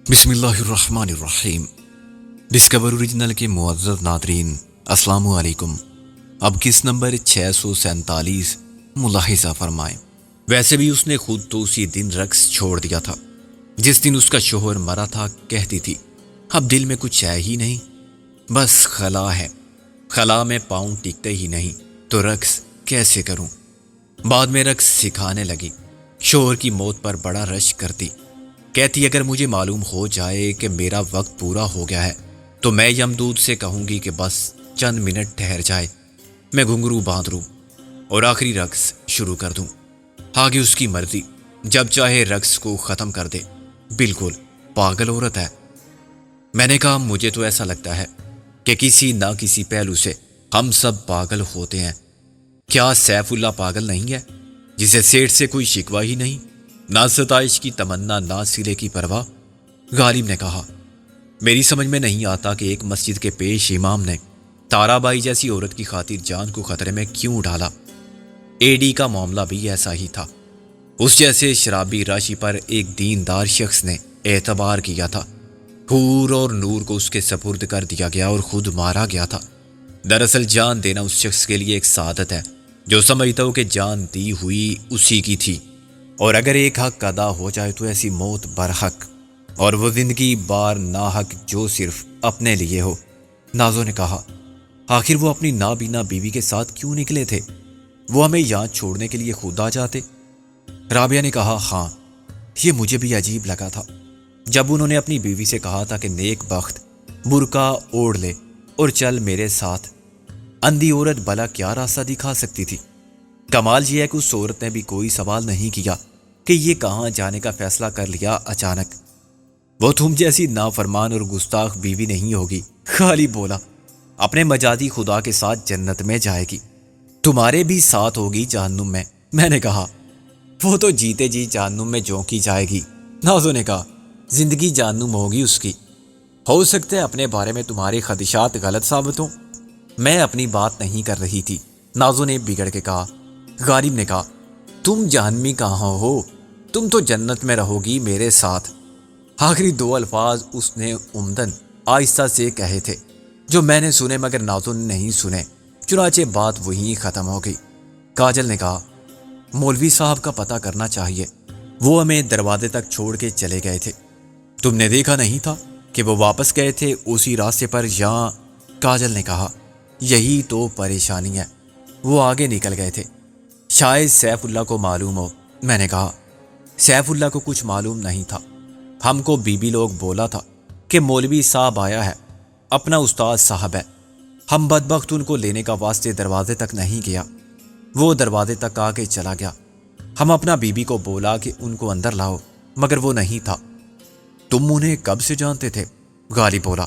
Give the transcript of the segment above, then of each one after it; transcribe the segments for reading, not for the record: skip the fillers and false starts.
بسم اللہ الرحمن الرحیم۔ ڈسکور اوریجنل کے معزز ناظرین، السلام علیکم۔ اب کس نمبر 647 ملاحظہ فرمائیں۔ ویسے بھی اس نے خود تو اسی دن رقص چھوڑ دیا تھا جس دن اس کا شوہر مرا تھا۔ کہتی تھی اب دل میں کچھ ہے ہی نہیں، بس خلا ہے، خلا میں پاؤں ٹکتے ہی نہیں تو رقص کیسے کروں۔ بعد میں رقص سکھانے لگی، شوہر کی موت پر بڑا رش کرتی۔ کہتی اگر مجھے معلوم ہو جائے کہ میرا وقت پورا ہو گیا ہے تو میں یمدود سے کہوں گی کہ بس چند منٹ ٹھہر جائے، میں گھنگرو باندھ لوں اور آخری رقص شروع کر دوں۔ آگے اس کی مرضی، جب چاہے رقص کو ختم کر دے۔ بالکل پاگل عورت ہے۔ میں نے کہا مجھے تو ایسا لگتا ہے کہ کسی نہ کسی پہلو سے ہم سب پاگل ہوتے ہیں۔ کیا سیف اللہ پاگل نہیں ہے جسے سیٹ سے کوئی شکوہ ہی نہیں، نہ ستائش کی تمنا، نہ سلے کی پرواہ؟ غالب نے کہا میری سمجھ میں نہیں آتا کہ ایک مسجد کے پیش امام نے تارا بائی جیسی عورت کی خاطر جان کو خطرے میں کیوں ڈالا۔ اے ڈی کا معاملہ بھی ایسا ہی تھا۔ اس جیسے شرابی راشی پر ایک دیندار شخص نے اعتبار کیا تھا، حور اور نور کو اس کے سپرد کر دیا گیا اور خود مارا گیا تھا۔ دراصل جان دینا اس شخص کے لیے ایک سعادت ہے جو سمجھتا ہو کہ جان دی ہوئی اسی کی تھی، اور اگر ایک حق ادا ہو جائے تو ایسی موت برحق، اور وہ زندگی بار ناحق جو صرف اپنے لیے ہو۔ نازو نے کہا آخر وہ اپنی نابینا بیوی کے ساتھ کیوں نکلے تھے؟ وہ ہمیں یہاں چھوڑنے کے لیے خود آ جاتے۔ رابعہ نے کہا ہاں، یہ مجھے بھی عجیب لگا تھا جب انہوں نے اپنی بیوی سے کہا تھا کہ نیک بخت برقع اوڑھ لے اور چل میرے ساتھ۔ اندھی عورت بھلا کیا راستہ دکھا سکتی تھی؟ کمال یہ ہے کہ اس عورت نے بھی کوئی سوال نہیں کیا کہ یہ کہاں جانے کا فیصلہ کر لیا اچانک۔ وہ تم جیسی نافرمان اور گستاخ بیوی نہیں ہوگی، خالی بولا، اپنے مجازی خدا کے ساتھ جنت میں جائے گی، تمہارے بھی ساتھ ہوگی جہنم میں۔ میں نے کہا وہ تو جیتے جی جہنم میں جھونکی جائے گی۔ نازو نے کہا زندگی جہنم ہوگی اس کی۔ ہو سکتا ہے اپنے بارے میں تمہارے خدشات غلط ثابت ہوں۔ میں اپنی بات نہیں کر رہی تھی، نازو نے بگڑ کے کہا۔ غالب نے کہا تم جہنمی کہاں ہو، تم تو جنت میں رہو گی میرے ساتھ۔ آخری دو الفاظ اس نے عمدن آہستہ سے کہے تھے جو میں نے سنے مگر نازو نے نہیں سنے، چنانچہ بات وہیں ختم ہو گئی۔ کاجل نے کہا مولوی صاحب کا پتہ کرنا چاہیے، وہ ہمیں دروازے تک چھوڑ کے چلے گئے تھے، تم نے دیکھا نہیں تھا کہ وہ واپس گئے تھے اسی راستے پر جہاں؟ کاجل نے کہا یہی تو پریشانی ہے، وہ آگے نکل گئے تھے، شاید سیف اللہ کو معلوم ہو۔ میں نے کہا سیف اللہ کو کچھ معلوم نہیں تھا، ہم کو بی لوگ بولا تھا کہ مولوی صاحب آیا ہے، اپنا استاد صاحب ہے۔ ہم بدبخت ان کو لینے کا واسطے دروازے تک نہیں گیا، وہ دروازے تک آ کے چلا گیا۔ ہم اپنا بی کو بولا کہ ان کو اندر لاؤ مگر وہ نہیں تھا۔ تم انہیں کب سے جانتے تھے؟ غالب بولا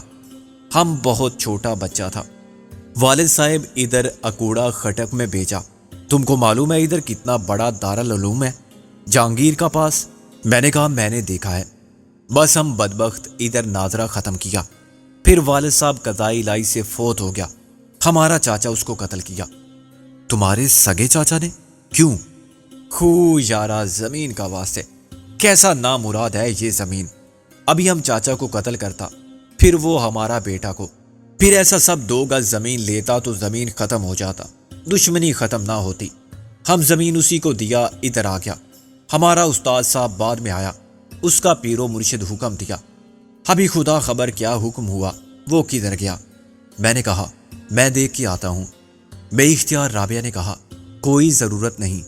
ہم بہت چھوٹا بچہ تھا، والد صاحب ادھر اکوڑا خٹک میں بھیجا۔ تم کو معلوم ہے ادھر کتنا بڑا دارالعلوم ہے، جہانگیر کا پاس؟ میں نے کہا میں نے دیکھا ہے، بس ہم بدبخت ادھر ناظرہ ختم کیا، پھر والد صاحب قضائی الہی سے فوت ہو گیا، ہمارا چاچا اس کو قتل کیا۔ تمہارے سگے چاچا نے؟ کیوں؟ خو یارا زمین کا واسطے، کیسا نامراد ہے یہ زمین۔ ابھی ہم چاچا کو قتل کرتا، پھر وہ ہمارا بیٹا کو، پھر ایسا سب 2 گز زمین لیتا تو زمین ختم ہو جاتا، دشمنی ختم نہ ہوتی۔ ہم زمین اسی کو دیا، ادھر آ گیا۔ ہمارا استاد صاحب بعد میں آیا، اس کا پیر و مرشد حکم دیا، ابھی خدا خبر کیا حکم ہوا، وہ کدھر گیا؟ میں نے کہا میں دیکھ کے آتا ہوں۔ بے اختیار رابعہ نے کہا کوئی ضرورت نہیں۔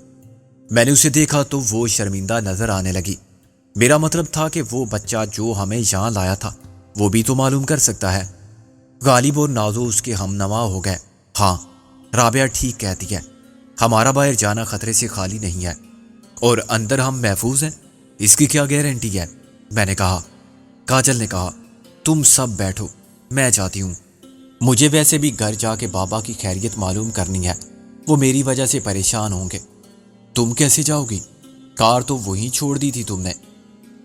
میں نے اسے دیکھا تو وہ شرمندہ نظر آنے لگی۔ میرا مطلب تھا کہ وہ بچہ جو ہمیں یہاں لایا تھا وہ بھی تو معلوم کر سکتا ہے۔ غالب اور نازو اس کے ہم نوا ہو گئے۔ ہاں رابعہ ٹھیک کہتی ہے، ہمارا باہر جانا خطرے سے خالی نہیں ہے، اور اندر ہم محفوظ ہیں، اس کی کیا گارنٹی ہے؟ میں نے کہا۔ کاجل نے کہا تم سب بیٹھو، میں جاتی ہوں، مجھے ویسے بھی گھر جا کے بابا کی خیریت معلوم کرنی ہے، وہ میری وجہ سے پریشان ہوں گے۔ تم کیسے جاؤ گی؟ کار تو وہیں چھوڑ دی تھی تم نے۔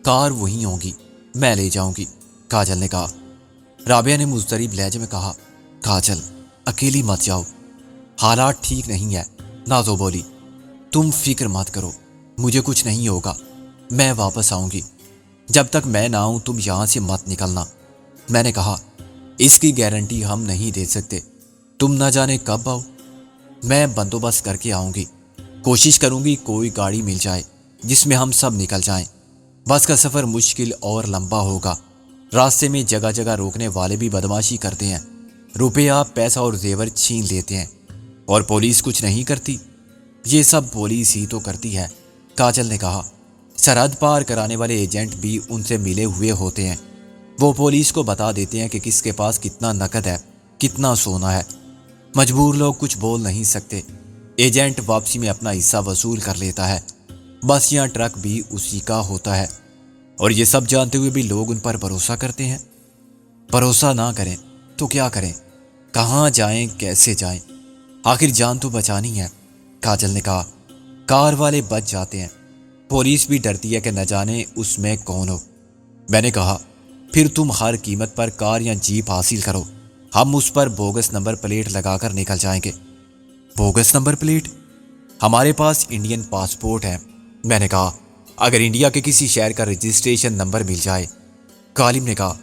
کار وہیں ہوگی، میں لے جاؤں گی، کاجل نے کہا۔ رابعہ نے مضطرب لہجے میں کہا کاجل اکیلی مت جاؤ، حالات ٹھیک نہیں ہے۔ نازو بولی تم فکر مت کرو، مجھے کچھ نہیں ہوگا، میں واپس آؤں گی۔ جب تک میں نہ آؤں تم یہاں سے مت نکلنا۔ میں نے کہا اس کی گارنٹی ہم نہیں دے سکتے، تم نہ جانے کب آؤ۔ میں بندوبست کر کے آؤں گی، کوشش کروں گی کوئی گاڑی مل جائے جس میں ہم سب نکل جائیں۔ بس کا سفر مشکل اور لمبا ہوگا، راستے میں جگہ جگہ روکنے والے بھی بدماشی کرتے ہیں، روپیہ پیسہ اور زیور چھین لیتے ہیں، اور پولیس کچھ نہیں کرتی۔ یہ سب پولیس ہی تو کرتی ہے، کاجل نے کہا۔ سرحد پار کرانے والے ایجنٹ بھی ان سے ملے ہوئے ہوتے ہیں، وہ پولیس کو بتا دیتے ہیں کہ کس کے پاس کتنا نقد ہے، کتنا سونا ہے۔ مجبور لوگ کچھ بول نہیں سکتے، ایجنٹ واپسی میں اپنا حصہ وصول کر لیتا ہے، بس یا ٹرک بھی اسی کا ہوتا ہے، اور یہ سب جانتے ہوئے بھی لوگ ان پر بھروسہ کرتے ہیں۔ بھروسہ نہ کریں تو کیا کریں، کہاں جائیں، کیسے جائیں، آخر جان تو بچانی ہے، کاجل نے کہا۔ کار والے بچ جاتے ہیں، پولیس بھی ڈرتی ہے کہ نہ جانے اس میں کون ہو۔ میں نے کہا پھر تم ہر قیمت پر کار یا جیپ حاصل کرو، ہم اس پر بوگس نمبر پلیٹ لگا کر نکل جائیں گے۔ Bogus number plate? ہمارے پاس انڈین پاسپورٹ ہے۔ میں نے کہا اگر انڈیا کے کسی شہر کا رجسٹریشن نمبر مل جائے؟ کالم نے کہا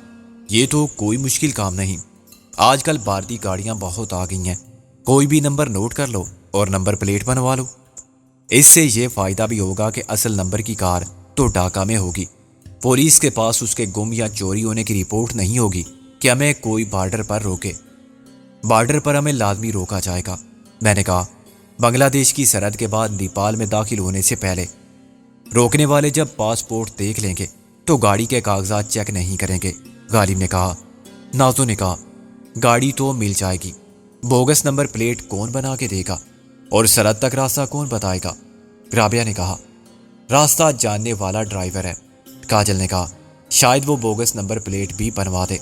یہ تو کوئی مشکل کام نہیں، آج کل بھارتی گاڑیاں بہت آ گئی ہیں، کوئی بھی نمبر نوٹ کر لو اور نمبر پلیٹ بنوا لو۔ اس سے یہ فائدہ بھی ہوگا کہ اصل نمبر کی کار تو ڈھاکہ میں ہوگی، پولیس کے پاس اس کے گم یا چوری ہونے کی رپورٹ نہیں ہوگی کہ ہمیں کوئی بارڈر پر روکے۔ بارڈر پر ہمیں لازمی روکا جائے گا۔ میں نے کہا بنگلہ دیش کی سرحد کے بعد نیپال میں داخل ہونے سے پہلے روکنے والے جب پاسپورٹ دیکھ لیں گے تو گاڑی کے کاغذات چیک نہیں کریں گے، غالب نے کہا۔ نازو نے کہا گاڑی تو مل جائے گی، بوگس نمبر پلیٹ کون بنا کے دے گا اور سرحد تک راستہ کون بتائے گا؟ رابعہ نے کہا راستہ جاننے والا ڈرائیور ہے، کاجل نے کہا شاید وہ بوگس نمبر پلیٹ بھی بنوا دے۔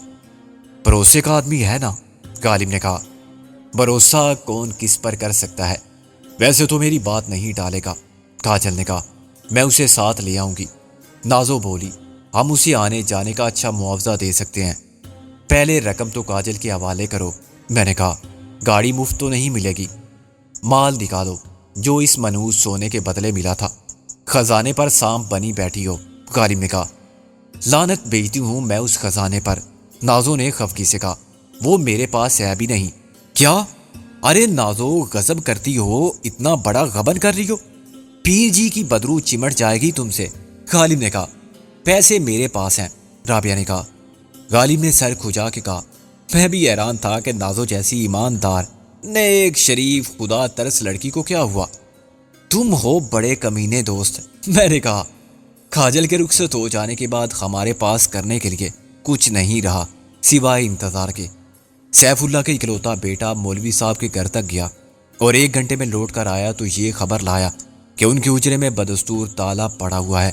بھروسے کا آدمی ہے نا، غالب نے کہا۔ بھروسہ کون کس پر کر سکتا ہے، ویسے تو میری بات نہیں ٹالے گا، کاجل نے کہا۔ میں اسے ساتھ لے آؤں گی، نازو بولی۔ ہم اسے آنے جانے کا اچھا معاوضہ دے سکتے ہیں، پہلے رقم تو کاجل کے حوالے کرو۔ میں نے کہا گاڑی مفت تو نہیں ملے گی، مال نکالو جو اس منحوس سونے کے بدلے ملا تھا، خزانے پر سانپ بنی بیٹھی ہو، غالب نے کہا۔ لعنت بھیجتی ہوں میں اس خزانے پر، نازو نے خفگی سے کہا، وہ میرے پاس ہے بھی نہیں۔ کیا؟ ارے نازو غضب کرتی ہو، اتنا بڑا غبن کر رہی ہو، پیر جی کی بدرو چمٹ جائے گی تم سے، غالب نے کہا۔ پیسے میرے پاس ہیں، رابعہ نے کہا۔ غالب نے سر کھجا کے کہا میں بھی حیران تھا کہ نازو جیسی ایماندار نیک شریف خدا ترس لڑکی کو کیا ہوا، تم ہو بڑے کمینے دوست، میں نے کہا۔ کاجل کے رخصت ہو جانے کے بعد ہمارے پاس کرنے کے لیے کچھ نہیں رہا سوائے انتظار کے۔ سیف اللہ کا اکلوتا بیٹا مولوی صاحب کے گھر تک گیا اور 1 گھنٹے میں لوٹ کر آیا تو یہ خبر لایا کہ ان کے حجرے میں بدستور تالا پڑا ہوا ہے۔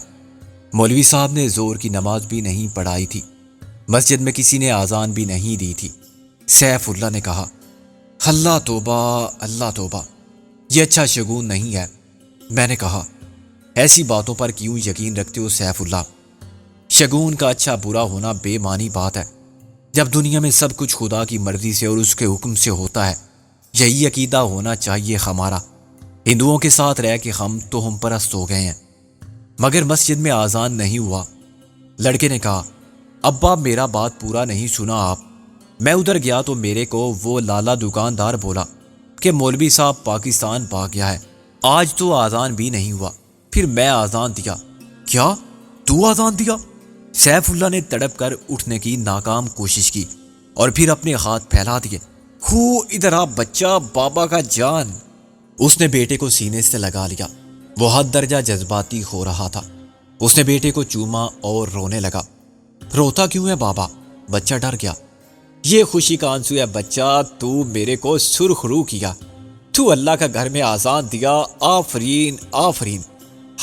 مولوی صاحب نے زور کی نماز بھی نہیں پڑھائی تھی، مسجد میں کسی نے آذان بھی نہیں دی تھی۔ سیف اللہ نے کہا اللہ توبہ، اللہ توبہ، یہ اچھا شگون نہیں ہے۔ میں نے کہا ایسی باتوں پر کیوں یقین رکھتے ہو سیف اللہ، شگون کا اچھا برا ہونا بے معنی بات ہے، جب دنیا میں سب کچھ خدا کی مرضی سے اور اس کے حکم سے ہوتا ہے، یہی عقیدہ ہونا چاہیے ہمارا۔ ہندوؤں کے ساتھ رہ کے ہم تو ہم پرست ہو گئے ہیں، مگر مسجد میں آذان نہیں ہوا۔ لڑکے نے کہا ابا میرا بات پورا نہیں سنا آپ، میں ادھر گیا تو میرے کو وہ لالا دکاندار بولا کہ مولوی صاحب پاکستان بھاگ گیا ہے، آج تو آذان بھی نہیں ہوا، پھر میں آذان دیا۔ کیا تو آذان دیا؟ سیف اللہ نے تڑپ کر اٹھنے کی ناکام کوشش کی اور پھر اپنے ہاتھ پھیلا دیے۔ ہو ادھر آ بچہ، بابا کا جان۔ اس نے بیٹے کو سینے سے لگا لیا، وہ حد درجہ جذباتی ہو رہا تھا۔ اس نے بیٹے کو چوما اور رونے لگا۔ روتا کیوں ہے بابا؟ بچہ ڈر گیا۔ یہ خوشی کا آنسو ہے بچہ، تو میرے کو سرخ رو کیا، تو اللہ کا گھر میں آذان دیا، آفرین آفرین،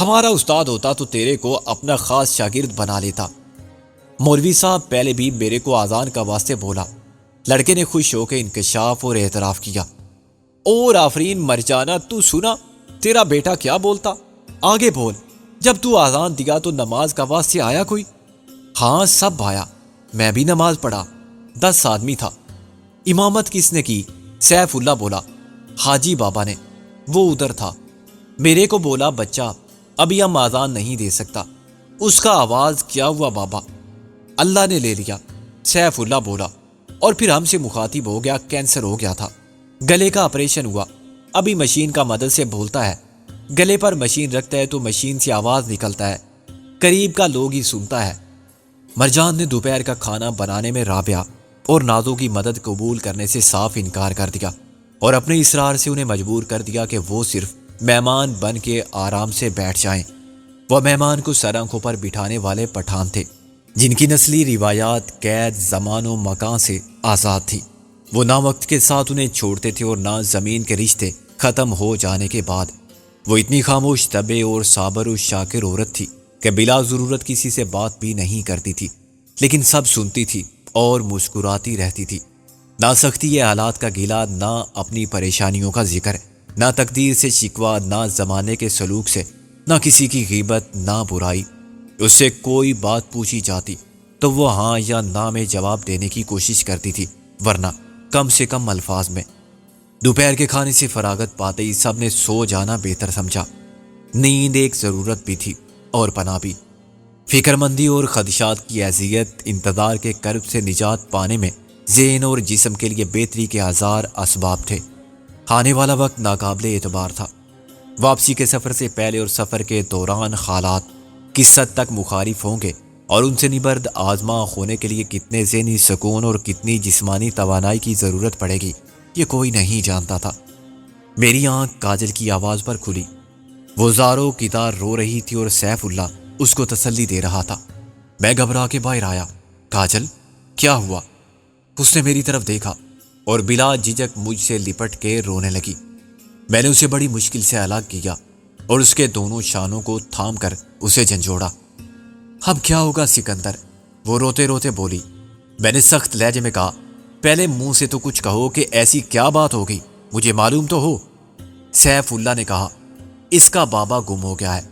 ہمارا استاد ہوتا تو تیرے کو اپنا خاص شاگرد بنا لیتا۔ مولوی صاحب پہلے بھی میرے کو آذان کا واسطے بولا۔ لڑکے نے خوش ہو کے انکشاف اور اعتراف کیا۔ اور آفرین مر جانا، تو سنا تیرا بیٹا کیا بولتا؟ آگے بول، جب تو آذان دیا تو نماز کا واسطے آیا کوئی؟ ہاں سب آیا، میں بھی نماز پڑھا، 10 آدمی تھا۔ امامت کس نے کی؟ سیف اللہ بولا۔ حاجی بابا نے، وہ ادھر تھا۔ میرے کو بولا بچہ ابھی ہم آذان نہیں دے سکتا، اس کا آواز کیا ہوا بابا؟ اللہ نے لے لیا، سیف اللہ بولا، اور پھر ہم سے مخاطب ہو گیا، کینسر ہو گیا تھا، گلے کا آپریشن ہوا، ابھی مشین کا مدد سے بولتا ہے، گلے پر مشین رکھتا ہے تو مشین سے آواز نکلتا ہے، قریب کا لوگ ہی سنتا ہے۔ مرجان نے دوپہر کا کھانا بنانے میں رابعہ اور نازو کی مدد قبول کرنے سے صاف انکار کر دیا اور اپنے اصرار سے انہیں مجبور کر دیا کہ وہ صرف مہمان بن کے آرام سے بیٹھ جائیں۔ وہ مہمان کو سر آنکھوں پر بٹھانے والے پٹھان تھے جن کی نسلی روایات قید زمان و مکان سے آزاد تھی۔ وہ نہ وقت کے ساتھ انہیں چھوڑتے تھے اور نہ زمین کے رشتے ختم ہو جانے کے بعد۔ وہ اتنی خاموش طبع اور صابر و شاکر عورت تھی کہ بلا ضرورت کسی سے بات بھی نہیں کرتی تھی، لیکن سب سنتی تھی اور مسکراتی رہتی تھی۔ نہ سختی یہ حالات کا گیلا، نہ اپنی پریشانیوں کا ذکر، نہ تقدیر سے شکوہ، نہ زمانے کے سلوک سے، نہ کسی کی غیبت، نہ برائی۔ اس سے کوئی بات پوچھی جاتی تو وہ ہاں یا نہ میں جواب دینے کی کوشش کرتی تھی، ورنہ کم سے کم الفاظ میں۔ دوپہر کے کھانے سے فراغت پاتے ہی سب نے سو جانا بہتر سمجھا۔ نیند ایک ضرورت بھی تھی اور پناہ بھی۔ فکر مندی اور خدشات کی اذیت، انتظار کے کرب سے نجات پانے میں ذہن اور جسم کے لیے بہتری کے ہزار اسباب تھے۔ آنے والا وقت ناقابل اعتبار تھا۔ واپسی کے سفر سے پہلے اور سفر کے دوران حالات کس حد تک مخالف ہوں گے اور ان سے نبرد آزما ہونے کے لیے کتنے ذہنی سکون اور کتنی جسمانی توانائی کی ضرورت پڑے گی، یہ کوئی نہیں جانتا تھا۔ میری آنکھ کاجل کی آواز پر کھلی۔ وہ زاروں کی طرح رو رہی تھی اور سیف اللہ اس کو تسلی دے رہا تھا۔ میں گھبرا کے باہر آیا۔ کاجل، کیا ہوا؟ اس نے میری طرف دیکھا اور بلا جھجک مجھ سے لپٹ کے رونے لگی۔ میں نے اسے بڑی مشکل سے الگ کیا اور اس کے دونوں شانوں کو تھام کر اسے جھنجھوڑا۔ اب کیا ہوگا سکندر؟ وہ روتے روتے بولی۔ میں نے سخت لہجے میں کہا، پہلے منہ سے تو کچھ کہو کہ ایسی کیا بات ہو گئی، مجھے معلوم تو ہو۔ سیف اللہ نے کہا، اس کا بابا گم ہو گیا ہے۔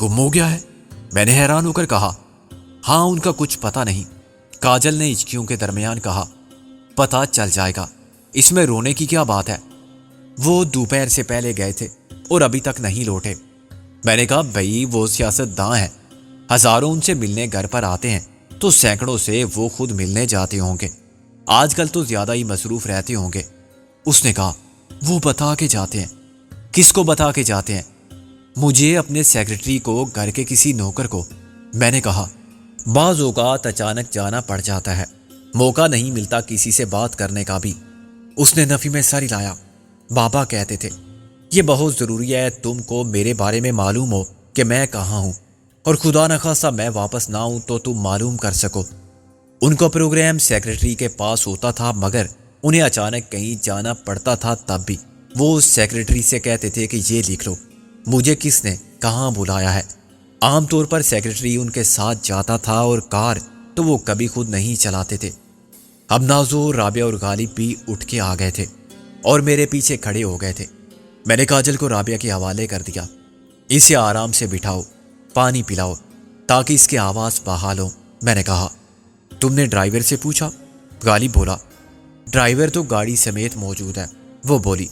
گم ہو گیا ہے؟ میں نے حیران ہو کر کہا، ہاں ان کا کچھ پتہ نہیں۔ کاجل نے ہچکیوں کے درمیان کہا، پتہ چل جائے گا، اس میں رونے کی کیا بات ہے؟ وہ دوپہر سے پہلے گئے تھے اور ابھی تک نہیں لوٹے۔ میں نے کہا، بھائی وہ سیاست داں ہیں، ہزاروں ان سے ملنے گھر پر آتے ہیں تو سینکڑوں سے وہ خود ملنے جاتے ہوں گے، آج کل تو زیادہ ہی مصروف رہتے ہوں گے۔ اس نے کہا، وہ بتا کے جاتے ہیں؟ کس کو بتا کے جاتے ہیں؟ مجھے، اپنے سیکرٹری کو، گھر کے کسی نوکر کو۔ میں نے کہا، بعض اوقات اچانک جانا پڑ جاتا ہے، موقع نہیں ملتا کسی سے بات کرنے کا بھی۔ اس نے نفی میں سر ہلایا۔ بابا کہتے تھے، یہ بہت ضروری ہے تم کو میرے بارے میں معلوم ہو کہ میں کہاں ہوں، اور خدا نخواستہ میں واپس نہ ہوں تو تم معلوم کر سکو۔ ان کا پروگرام سیکرٹری کے پاس ہوتا تھا، مگر انہیں اچانک کہیں جانا پڑتا تھا تب بھی وہ سیکرٹری سے کہتے تھے کہ یہ لکھ لو مجھے کس نے کہاں بلایا ہے۔ عام طور پر سیکرٹری ان کے ساتھ جاتا تھا اور کار تو وہ کبھی خود نہیں چلاتے تھے۔ اب نازو، رابعہ اور غالب بھی اٹھ کے آ گئے تھے اور میرے پیچھے کھڑے ہو گئے تھے۔ میں نے کاجل کو رابعہ کے حوالے کر دیا۔ اسے آرام سے بٹھاؤ، پانی پلاؤ تاکہ اس کی آواز بحال ہو۔ میں نے کہا، تم نے ڈرائیور سے پوچھا؟ غالب بولا، ڈرائیور تو گاڑی سمیت موجود ہے۔ وہ بولی،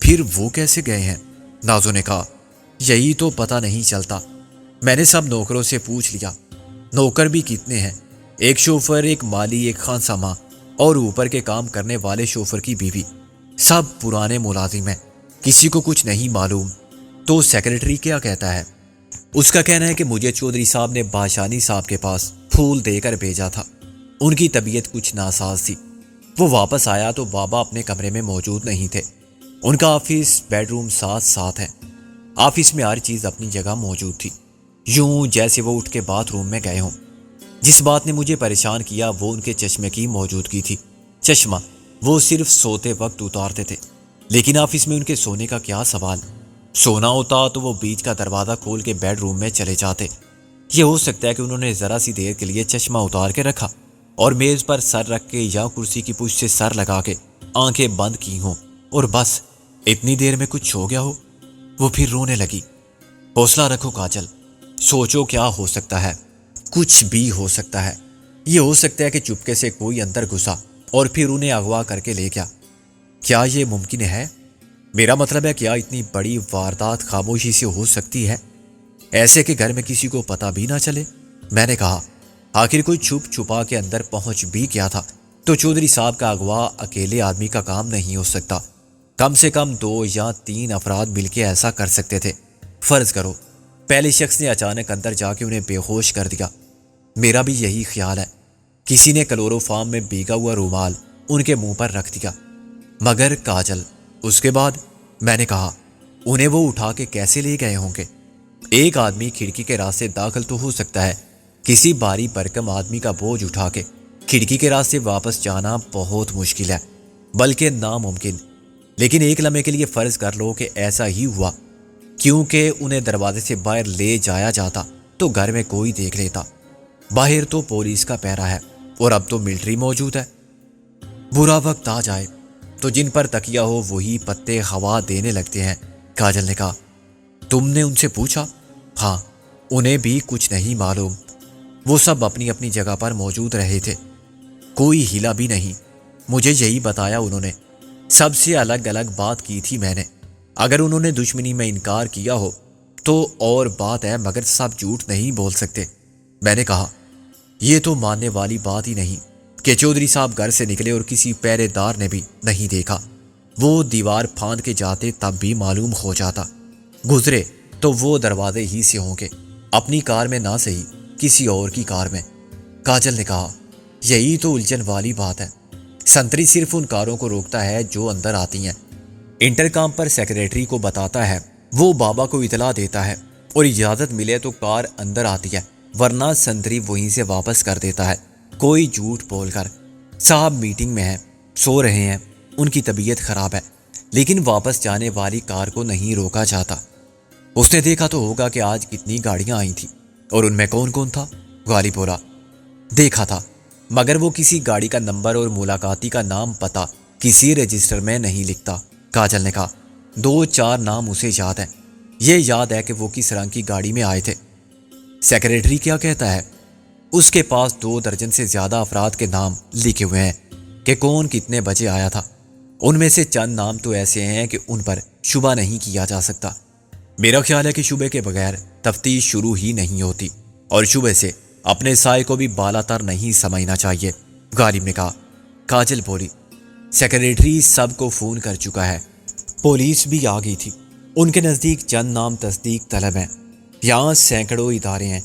پھر وہ کیسے گئے ہیں؟ نازو نے کہا، یہی تو پتہ نہیں چلتا۔ میں نے سب نوکروں سے پوچھ لیا۔ نوکر بھی کتنے ہیں؟ ایک شوفر، ایک مالی، ایک خانسامہ اور اوپر کے کام کرنے والے شوفر کی بیوی، سب پرانے ملازم ہیں، کسی کو کچھ نہیں معلوم۔ تو سیکرٹری کیا کہتا ہے؟ اس کا کہنا ہے کہ مجھے چودھری صاحب نے باشانی صاحب کے پاس پھول دے کر بھیجا تھا، ان کی طبیعت کچھ ناساز تھی۔ وہ واپس آیا تو بابا اپنے کمرے میں موجود نہیں تھے۔ ان کا آفس بیڈ روم ساتھ ساتھ ہے۔ آفس میں ہر چیز اپنی جگہ موجود تھی، یوں جیسے وہ اٹھ کے باتھ روم میں گئے ہوں۔ جس بات نے مجھے پریشان کیا وہ ان کے چشمے کی موجودگی تھی۔ چشمہ وہ صرف سوتے وقت اتارتے تھے، لیکن آفس میں ان کے سونے کا کیا سوال؟ سونا ہوتا تو وہ بیچ کا دروازہ کھول کے بیڈ روم میں چلے جاتے۔ یہ ہو سکتا ہے کہ انہوں نے ذرا سی دیر کے لیے چشمہ اتار کے رکھا اور میز پر سر رکھ کے یا کرسی کی پشت سے سر لگا کے آنکھیں بند کی ہوں، اور بس اتنی دیر میں کچھ ہو گیا ہو۔ وہ پھر رونے لگی۔ حوصلہ رکھو کاجل، سوچو کیا ہو سکتا ہے؟ کچھ بھی ہو سکتا ہے۔ یہ ہو سکتا ہے کہ چپکے سے کوئی اندر گھسا اور پھر انہیں اغوا کر کے لے گیا۔ کیا یہ ممکن ہے؟ میرا مطلب ہے، کیا اتنی بڑی واردات خاموشی سے ہو سکتی ہے؟ ایسے کہ گھر میں کسی کو پتہ بھی نہ چلے؟ میں نے کہا آخر کوئی چھپ چھپا کے اندر پہنچ بھی کیا تھا تو چودھری صاحب کا اغوا اکیلے آدمی کا کام نہیں ہو سکتا، کم سے کم 2 یا 3 افراد مل کے ایسا کر سکتے تھے۔ فرض کرو پہلے شخص نے اچانک اندر جا کے انہیں بے ہوش کر دیا۔ میرا بھی یہی خیال ہے، کسی نے کلورو فارم میں بھیگا ہوا رومال ان کے منہ پر رکھ دیا۔ مگر کاجل، اس کے بعد؟ میں نے کہا انہیں وہ اٹھا کے کیسے لے گئے ہوں گے؟ ایک آدمی کھڑکی کے راستے داخل تو ہو سکتا ہے، کسی باری برکم آدمی کا بوجھ اٹھا کے کھڑکی کے راستے واپس جانا بہت مشکل ہے، بلکہ ناممکن۔ لیکن ایک لمحے کے لیے فرض کر لو کہ ایسا ہی ہوا، کیونکہ انہیں دروازے سے باہر لے جایا جاتا تو گھر میں کوئی دیکھ لیتا۔ باہر تو پولیس کا پہرا ہے اور اب تو ملٹری موجود ہے۔ برا وقت آ جائے تو جن پر تکیہ ہو وہی پتے ہوا دینے لگتے ہیں، کاجل نے کہا۔ تم نے ان سے پوچھا؟ ہاں، انہیں بھی کچھ نہیں معلوم، وہ سب اپنی اپنی جگہ پر موجود رہے تھے، کوئی ہلا بھی نہیں۔ مجھے یہی بتایا انہوں نے، سب سے الگ الگ بات کی تھی میں نے۔ اگر انہوں نے دشمنی میں انکار کیا ہو تو اور بات ہے، مگر سب جھوٹ نہیں بول سکتے۔ میں نے کہا یہ تو ماننے والی بات ہی نہیں کہ چودھری صاحب گھر سے نکلے اور کسی پہرے دار نے بھی نہیں دیکھا، وہ دیوار پھاند کے جاتے تب بھی معلوم ہو جاتا، گزرے تو وہ دروازے ہی سے ہوں گے، اپنی کار میں نہ صحیح کسی اور کی کار میں۔ کاجل نے کہا یہی تو الجھن والی بات ہے، سنتری صرف ان کاروں کو روکتا ہے جو اندر آتی ہیں، انٹرکام پر سیکریٹری کو بتاتا ہے، وہ بابا کو اطلاع دیتا ہے اور اجازت ملے تو کار اندر آتی ہے، ورنہ سنتری وہیں سے واپس کر دیتا ہے کوئی جھوٹ بول کر۔ صاحب میٹنگ میں ہیں، سو رہے ہیں، ان کی طبیعت خراب ہے، لیکن واپس جانے والی کار کو نہیں روکا جاتا۔ اس نے دیکھا تو ہوگا کہ آج کتنی گاڑیاں آئی تھیں اور ان میں کون کون تھا؟ غالب بولا دیکھا تھا، مگر وہ کسی گاڑی کا نمبر اور ملاقاتی کا نام پتہ کسی رجسٹر میں نہیں لکھتا۔ کاجل نے کہا 2-4 نام اسے یاد ہیں، یہ یاد ہے کہ وہ کس رنگ کی گاڑی میں آئے تھے۔ سیکریٹری کیا کہتا ہے؟ اس کے پاس 2 درجن سے زیادہ افراد کے نام لکھے ہوئے ہیں کہ کون کتنے بجے آیا تھا، ان میں سے چند نام تو ایسے ہیں کہ ان پر شبہ نہیں کیا جا سکتا۔ میرا خیال ہے کہ شبے کے بغیر تفتیش شروع ہی نہیں ہوتی، اور شبے سے اپنے سائے کو بھی بالا تر نہیں سمجھنا چاہیے، غالب نے کہا۔ کاجل بولی سیکریٹری سب کو فون کر چکا ہے، پولیس بھی آ گئی تھی، ان کے نزدیک چند نام تصدیق طلب ہیں، یہاں سینکڑوں ادارے ہیں،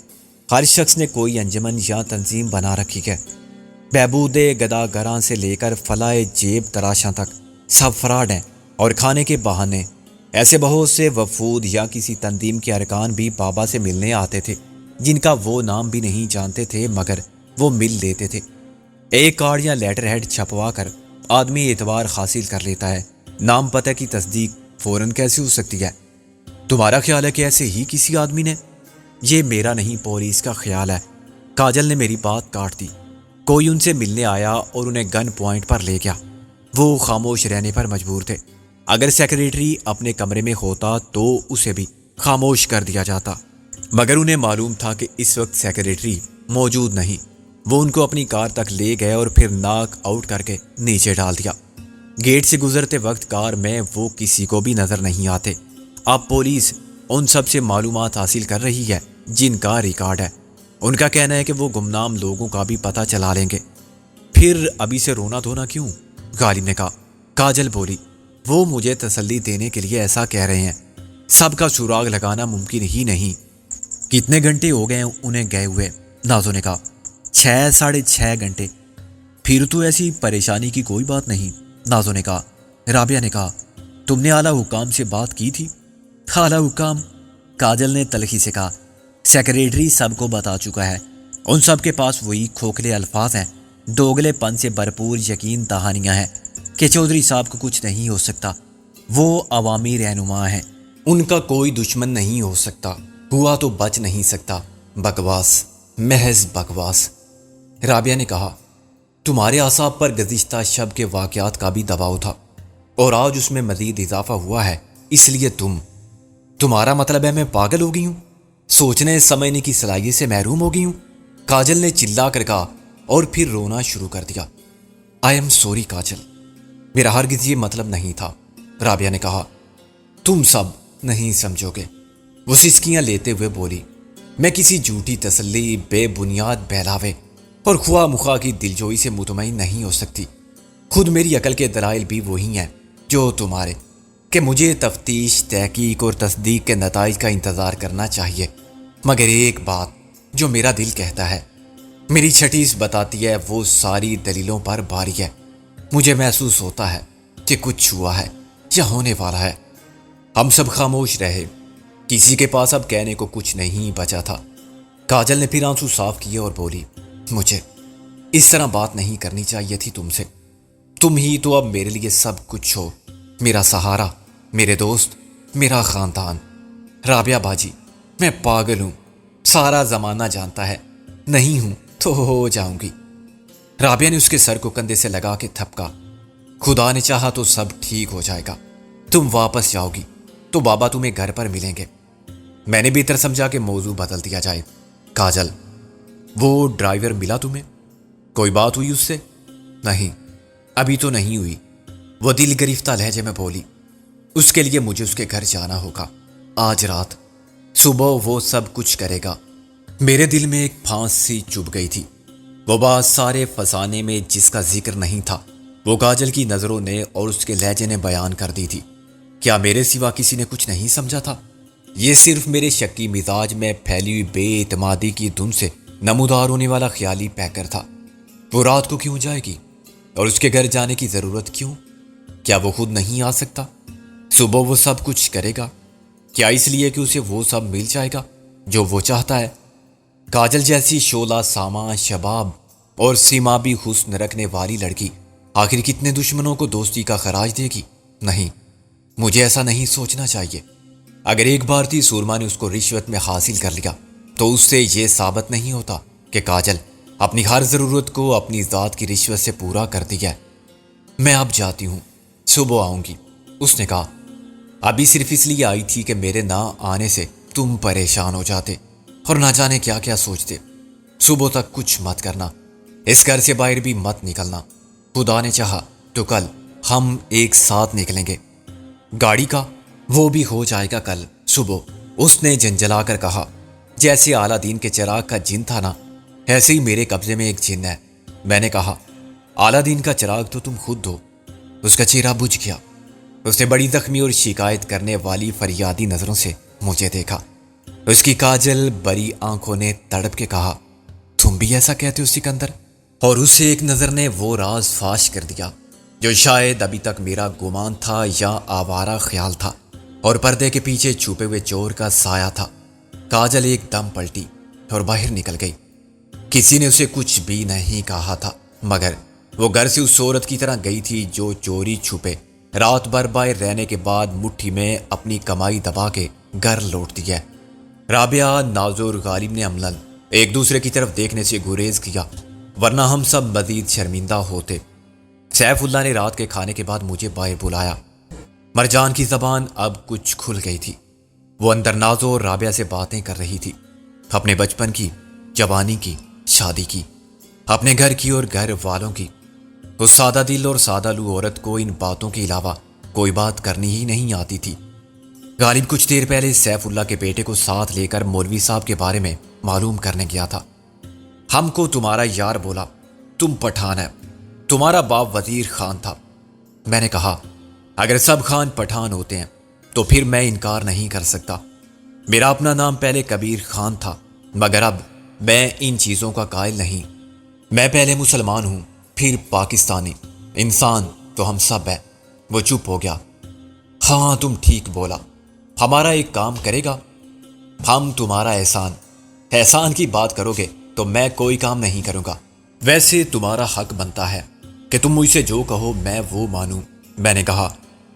ہر شخص نے کوئی انجمن یا تنظیم بنا رکھی ہے، بہبود گداگراں سے لے کر فلاح جیب تراشاں تک سب فراڈ ہیں، اور کھانے کے بہانے ایسے بہت سے وفود یا کسی تنظیم کے ارکان بھی بابا سے ملنے آتے تھے جن کا وہ نام بھی نہیں جانتے تھے، مگر وہ مل لیتے تھے۔ ایک کارڈ یا لیٹر ہیڈ چھپوا کر آدمی اعتبار حاصل کر لیتا ہے، نام پتہ کی تصدیق فوراً کیسے ہو سکتی ہے؟ تمہارا خیال ہے کہ ایسے ہی کسی آدمی نے؟ یہ میرا نہیں، پولیس کا خیال ہے۔ کاجل نے میری بات کاٹ دی۔ کوئی ان سے ملنے آیا اور انہیں گن پوائنٹ پر لے گیا، وہ خاموش رہنے پر مجبور تھے۔ اگر سیکریٹری اپنے کمرے میں ہوتا تو اسے بھی خاموش کر دیا جاتا، مگر انہیں معلوم تھا کہ اس وقت سیکریٹری موجود نہیں۔ وہ ان کو اپنی کار تک لے گئے اور پھر ناک آؤٹ کر کے نیچے ڈال دیا۔ گیٹ سے گزرتے وقت کار میں وہ کسی کو بھی نظر نہیں آتے۔ اب پولیس ان سب سے معلومات حاصل کر رہی ہے جن کا ریکارڈ ہے۔ ان کا کہنا ہے کہ وہ گمنام لوگوں کا بھی پتہ چلا لیں گے۔ پھر ابھی سے رونا دھونا کیوں؟ غالب نے کہا۔ کاجل بولی وہ مجھے تسلی دینے کے لیے ایسا کہہ رہے ہیں، سب کا سراغ لگانا ممکن ہی نہیں۔ کتنے گھنٹے ہو گئے انہیں گئے ہوئے؟ نازو نے کہا 6-6.5 گھنٹے۔ پھر تو ایسی پریشانی کی کوئی بات نہیں، نازو نے کہا۔ رابعہ نے کہا تم نے اعلیٰ حکام سے بات کی تھی؟ اعلیٰ حکام؟ کاجل نے تلخی سے کہا سیکریٹری سب کو بتا چکا ہے، ان سب کے پاس وہی کھوکھلے الفاظ ہیں، دوگلے پن سے بھرپور یقین دہانیاں ہیں کہ چودھری صاحب کو کچھ نہیں ہو سکتا، وہ عوامی رہنما ہیں، ان کا کوئی دشمن نہیں ہو سکتا، ہوا تو بچ نہیں سکتا۔ بکواس، محض بکواس۔ رابعہ نے کہا تمہارے اعصاب پر گزشتہ شب کے واقعات کا بھی دباؤ تھا اور آج اس میں مزید اضافہ ہوا ہے، اس لیے تمہارا مطلب ہے میں پاگل ہو گئی ہوں، سوچنے سمجھنے کی صلاحیت سے محروم ہو گئی ہوں؟ کاجل نے چلا کر کہا اور پھر رونا شروع کر دیا۔ آئی ایم سوری کاجل، میرا ہرگز یہ مطلب نہیں تھا۔ رابعہ نے کہا تم سب نہیں سمجھو گے، وہ سسکیاں لیتے ہوئے بولی، میں کسی جھوٹی تسلی، بے بنیاد بہلاوے اور خواہ مخواہ کی دلجوئی سے مطمئن نہیں ہو سکتی۔ خود میری عقل کے دلائل بھی وہی ہیں جو تمہارے، کہ مجھے تفتیش، تحقیق اور تصدیق کے نتائج کا انتظار کرنا چاہیے۔ مگر ایک بات جو میرا دل کہتا ہے، میری چھٹیس بتاتی ہے، وہ ساری دلیلوں پر بھاری ہے۔ مجھے محسوس ہوتا ہے کہ کچھ ہوا ہے یا ہونے والا ہے۔ ہم سب خاموش رہے، کسی کے پاس اب کہنے کو کچھ نہیں بچا تھا۔ کاجل نے پھر آنسو صاف کیے اور بولی، مجھے اس طرح بات نہیں کرنی چاہیے تھی تم سے۔ تم ہی تو اب میرے لیے سب کچھ ہو، میرا سہارا، میرے دوست، میرا خاندان۔ رابعہ باجی، میں پاگل ہوں، سارا زمانہ جانتا ہے، نہیں ہوں تو ہو جاؤں گی۔ رابعہ نے اس کے سر کو کندھے سے لگا کے تھپکا۔ خدا نے چاہا تو سب ٹھیک ہو جائے گا، تم واپس جاؤ گی تو بابا تمہیں گھر پر ملیں گے۔ میں نے بہتر سمجھا کہ موضوع بدل دیا جائے۔ کاجل، وہ ڈرائیور ملا تمہیں؟ کوئی بات ہوئی اس سے؟ نہیں، ابھی تو نہیں ہوئی، وہ دل گرفتہ لہجے میں بولی۔ اس کے لیے مجھے اس کے گھر جانا ہوگا آج رات، صبح وہ سب کچھ کرے گا۔ میرے دل میں ایک پھانس سی چبھ گئی تھی۔ وہ بات سارے فسانے میں جس کا ذکر نہیں تھا، وہ کاجل کی نظروں نے اور اس کے لہجے نے بیان کر دی تھی۔ کیا میرے سوا کسی نے کچھ نہیں سمجھا تھا؟ یہ صرف میرے شکی مزاج میں پھیلی ہوئی بے اعتمادی کی دھن سے نمودار ہونے والا خیالی پیکر تھا۔ وہ رات کو کیوں جائے گی اور اس کے گھر جانے کی ضرورت کیوں؟ کیا وہ خود نہیں آ سکتا؟ صبح وہ سب کچھ کرے گا، کیا اس لیے کہ اسے وہ سب مل جائے گا جو وہ چاہتا ہے؟ کاجل جیسی شعلہ ساما، شباب اور سیمابی حسن رکھنے والی لڑکی آخر کتنے دشمنوں کو دوستی کا خراج دے گی؟ نہیں، مجھے ایسا نہیں سوچنا چاہیے۔ اگر ایک بھارتی سورما نے اس کو رشوت میں حاصل کر لیا تو اس سے یہ ثابت نہیں ہوتا کہ کاجل اپنی ہر ضرورت کو اپنی ذات کی رشوت سے پورا کرتی ہے۔ میں اب جاتی ہوں، صبح آؤں گی، اس نے کہا۔ ابھی صرف اس لیے آئی تھی کہ میرے نہ آنے سے تم پریشان ہو جاتے اور نہ جانے کیا کیا سوچتے۔ صبح تک کچھ مت کرنا، اس گھر سے باہر بھی مت نکلنا۔ خدا نے چاہا تو کل ہم ایک ساتھ نکلیں گے۔ گاڑی کا وہ بھی ہو جائے گا کل صبح، اس نے جھنجھلا کر کہا۔ جیسے اعلیٰ دین کے چراغ کا جن تھا نا، ایسے ہی میرے قبضے میں ایک جن ہے۔ میں نے کہا، اعلیٰ دین کا چراغ تو تم خود ہو۔ اس کا چہرہ بجھ گیا۔ اس نے بڑی زخمی اور شکایت کرنے والی فریادی نظروں سے مجھے دیکھا۔ اس کی کاجل بری آنکھوں نے تڑپ کے کہا، تم بھی ایسا کہتے ہو سکندر؟ اور اسے ایک نظر نے وہ راز فاش کر دیا جو شاید ابھی تک میرا گمان تھا یا آوارہ خیال تھا، اور پردے کے پیچھے چھپے ہوئے چور کا سایہ تھا۔ کاجل ایک دم پلٹی اور باہر نکل گئی۔ کسی نے اسے کچھ بھی نہیں کہا تھا، مگر وہ گھر سے اس عورت کی طرح گئی تھی جو چوری چھپے رات بھر باہر رہنے کے بعد مٹھی میں اپنی کمائی دبا کے گھر لوٹتی ہے۔ رابعہ، ناظر، غالب نے عملاً ایک دوسرے کی طرف دیکھنے سے گریز کیا، ورنہ ہم سب مزید شرمندہ ہوتے۔ سیف اللہ نے رات کے کھانے کے بعد مجھے باہر بلایا۔ مرجان کی زبان اب کچھ کھل گئی تھی۔ وہ اندر نازو اور رابعہ سے باتیں کر رہی تھی، اپنے بچپن کی، جوانی کی، شادی کی، اپنے گھر کی اور گھر والوں کی۔ اس سادہ دل اور سادہ لو عورت کو ان باتوں کے علاوہ کوئی بات کرنی ہی نہیں آتی تھی۔ غالب کچھ دیر پہلے سیف اللہ کے بیٹے کو ساتھ لے کر مولوی صاحب کے بارے میں معلوم کرنے گیا تھا۔ ہم کو تمہارا یار بولا تم پٹھان ہے، تمہارا باپ وزیر خان تھا۔ میں نے کہا، اگر سب خان پٹھان ہوتے ہیں تو پھر میں انکار نہیں کر سکتا۔ میرا اپنا نام پہلے کبیر خان تھا، مگر اب میں ان چیزوں کا قائل نہیں۔ میں پہلے مسلمان ہوں، پھر پاکستانی، انسان تو ہم سب ہیں۔ وہ چپ ہو گیا۔ ہاں تم ٹھیک بولا، ہمارا ایک کام کرے گا، ہم تمہارا احسان کی بات کرو گے تو میں کوئی کام نہیں کروں گا۔ ویسے تمہارا حق بنتا ہے کہ تم مجھ سے جو کہو میں وہ مانوں۔ میں نے کہا،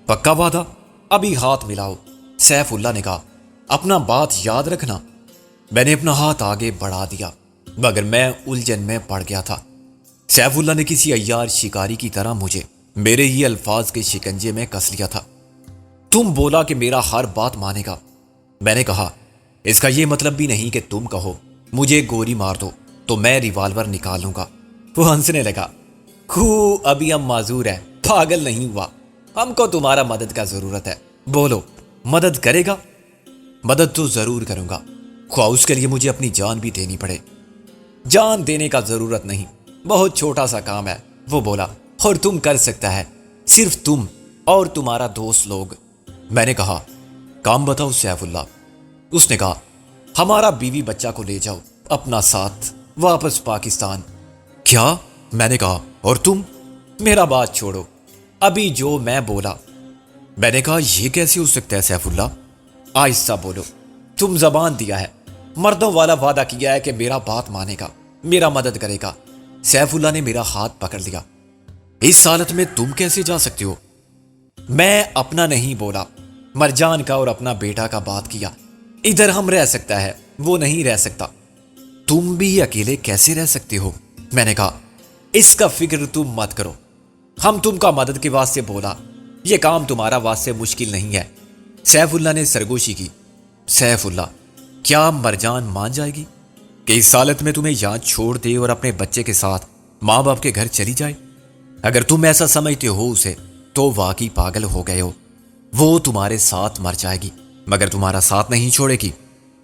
پکا وعدہ؟ ابھی ہاتھ ملاؤ۔ سیف اللہ نے کہا، اپنا بات یاد رکھنا۔ میں نے اپنا ہاتھ آگے بڑھا دیا، مگر میں الجھن میں پڑ گیا تھا۔ سیف اللہ نے کسی عیار شکاری کی طرح مجھے میرے ہی الفاظ کے شکنجے میں کس لیا تھا۔ تم بولا کہ میرا ہر بات مانے گا۔ میں نے کہا، اس کا یہ مطلب بھی نہیں کہ تم کہو مجھے گولی مار دو تو میں ریوالور نکال لوں گا۔ وہ ہنسنے لگا۔ ابھی ہم معذور ہیں، پاگل نہیں ہوا، ہم کو تمہارا مدد کا ضرورت ہے، بولو مدد کرے گا؟ مدد تو ضرور کروں گا، خواہ اس کے لیے مجھے اپنی جان بھی دینی پڑے۔ جان دینے کا ضرورت نہیں، بہت چھوٹا سا کام ہے، وہ بولا، اور تم کر سکتا ہے، صرف تم اور تمہارا دوست لوگ۔ میں نے کہا، کام بتاؤ سیف اللہ۔ اس نے کہا، ہمارا بیوی بچہ کو لے جاؤ اپنا ساتھ واپس پاکستان۔ کیا؟ میں نے کہا، اور تم؟ میرا بات چھوڑو، ابھی جو میں بولا۔ میں نے کہا، یہ کیسے ہو سکتا ہے سیف اللہ؟ آہستہ بولو، تم زبان دیا ہے، مردوں والا وعدہ کیا ہے کہ میرا بات مانے گا، میرا مدد کرے گا۔ سیف اللہ نے میرا ہاتھ پکڑ لیا۔ اس حالت میں تم کیسے جا سکتے ہو؟ میں اپنا نہیں بولا، مرجان کا اور اپنا بیٹا کا بات کیا۔ ادھر ہم رہ سکتا ہے، وہ نہیں رہ سکتا۔ تم بھی اکیلے کیسے رہ سکتے ہو؟ میں نے کہا، اس کا فکر تم مت کرو، ہم تم کا مدد کے واسطے بولا، یہ کام تمہارا واسطے مشکل نہیں ہے۔ سیف اللہ نے سرگوشی کی۔ سیف اللہ، کیا مرجان مان جائے گی کہ اس حالت میں تمہیں یہاں چھوڑ دے اور اپنے بچے کے ساتھ ماں باپ کے گھر چلی جائے؟ اگر تم ایسا سمجھتے ہو اسے تو واقعی پاگل ہو گئے ہو۔ وہ تمہارے ساتھ مر جائے گی مگر تمہارا ساتھ نہیں چھوڑے گی۔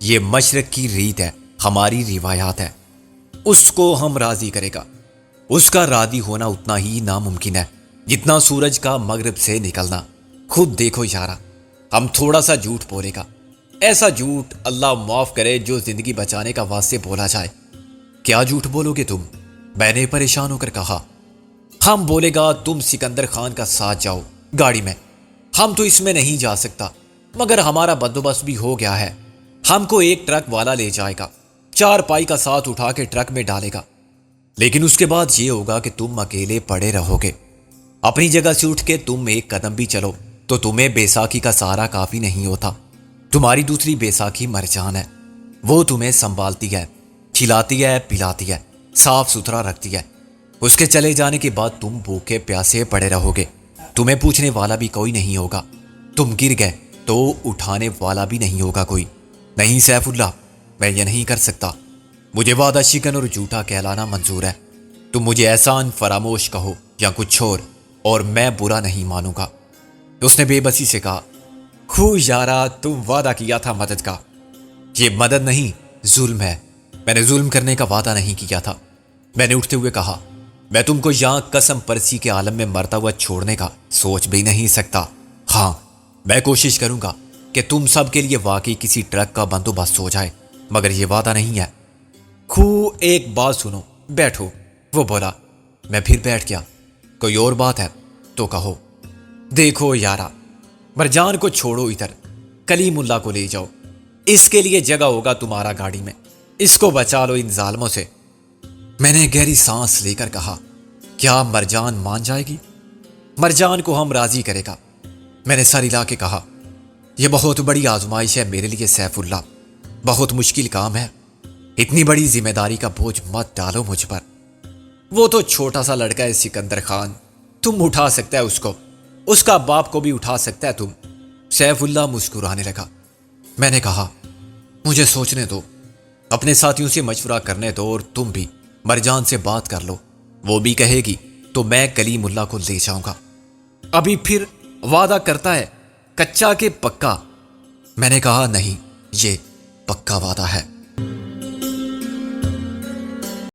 یہ مشرق کی ریت ہے، ہماری روایات ہے۔ اس کو ہم راضی کرے گا۔ اس کا راضی ہونا اتنا ہی ناممکن ہے جتنا سورج کا مغرب سے نکلنا۔ خود دیکھو یارا، ہم تھوڑا سا جھوٹ بولے گا، ایسا جھوٹ اللہ معاف کرے جو زندگی بچانے کا واسطے بولا جائے۔ کیا جھوٹ بولو گے تم؟ میں نے پریشان ہو کر کہا۔ ہم بولے گا تم سکندر خان کا ساتھ جاؤ گاڑی میں۔ ہم تو اس میں نہیں جا سکتا مگر ہمارا بندوبست بھی ہو گیا ہے۔ ہم کو ایک ٹرک والا لے جائے گا، 4 پائی کا ساتھ اٹھا کے ٹرک میں ڈالے گا، لیکن اس کے بعد یہ ہوگا کہ تم اکیلے پڑے رہو گے۔ اپنی جگہ سے اٹھ کے تم ایک قدم بھی چلو تو تمہیں بیساکھی کا سہارا کافی نہیں ہوتا۔ تمہاری دوسری بیساکھی مرجان ہے، وہ تمہیں سنبھالتی ہے، کھلاتی ہے، پلاتی ہے، صاف ستھرا رکھتی ہے۔ اس کے چلے جانے کے بعد تم بھوکے پیاسے پڑے رہو گے، تمہیں پوچھنے والا بھی کوئی نہیں ہوگا۔ تم گر گئے تو اٹھانے والا بھی نہیں ہوگا کوئی۔ نہیں سیف اللہ، میں یہ نہیں کر سکتا۔ مجھے وعدہ شکن اور جھوٹا کہلانا منظور ہے۔ تم مجھے احسان فراموش کہو یا کچھ اور میں برا نہیں مانوں گا۔ اس نے بے بسی سے کہا، یارا، تم وعدہ کیا تھا مدد کا، یہ مدد نہیں ظلم ہے۔ میں نے ظلم کرنے کا وعدہ نہیں کیا تھا۔ میں نے اٹھتے ہوئے کہا، میں تم کو یہاں قسم پرسی کے عالم میں مرتا ہوا چھوڑنے کا سوچ بھی نہیں سکتا۔ ہاں، میں کوشش کروں گا کہ تم سب کے لیے واقعی کسی ٹرک کا بندوبست ہو جائے، مگر یہ وعدہ نہیں ہے۔ ایک بات سنو، بیٹھو، وہ بولا۔ میں پھر بیٹھ گیا۔ کوئی اور بات ہے تو کہو۔ دیکھو یارا، مرجان کو چھوڑو، ادھر کلیم اللہ کو لے جاؤ، اس کے لیے جگہ ہوگا تمہارا گاڑی میں، اس کو بچا لو ان ظالموں سے۔ میں نے گہری سانس لے کر کہا، کیا مرجان مان جائے گی؟ مرجان کو ہم راضی کرے گا۔ میں نے سر ہلا کے کہا، یہ بہت بڑی آزمائش ہے میرے لیے سیف اللہ، بہت مشکل کام ہے، اتنی بڑی ذمہ داری کا بوجھ مت ڈالو مجھ پر۔ وہ تو چھوٹا سا لڑکا ہے سکندر خان، تم اٹھا سکتا ہے اس کو، اس کا باپ کو بھی اٹھا سکتا ہے تم۔ سیف اللہ مسکرانے لگا۔ میں نے کہا، مجھے سوچنے دو، اپنے ساتھیوں سے مشورہ کرنے دو، اور تم بھی مرجان سے بات کر لو، وہ بھی کہے گی تو میں کلیم اللہ کو لے جاؤں گا۔ ابھی پھر وعدہ کرتا ہے، کچا کہ پکا؟ میں نے کہا، نہیں، یہ پکا وعدہ ہے۔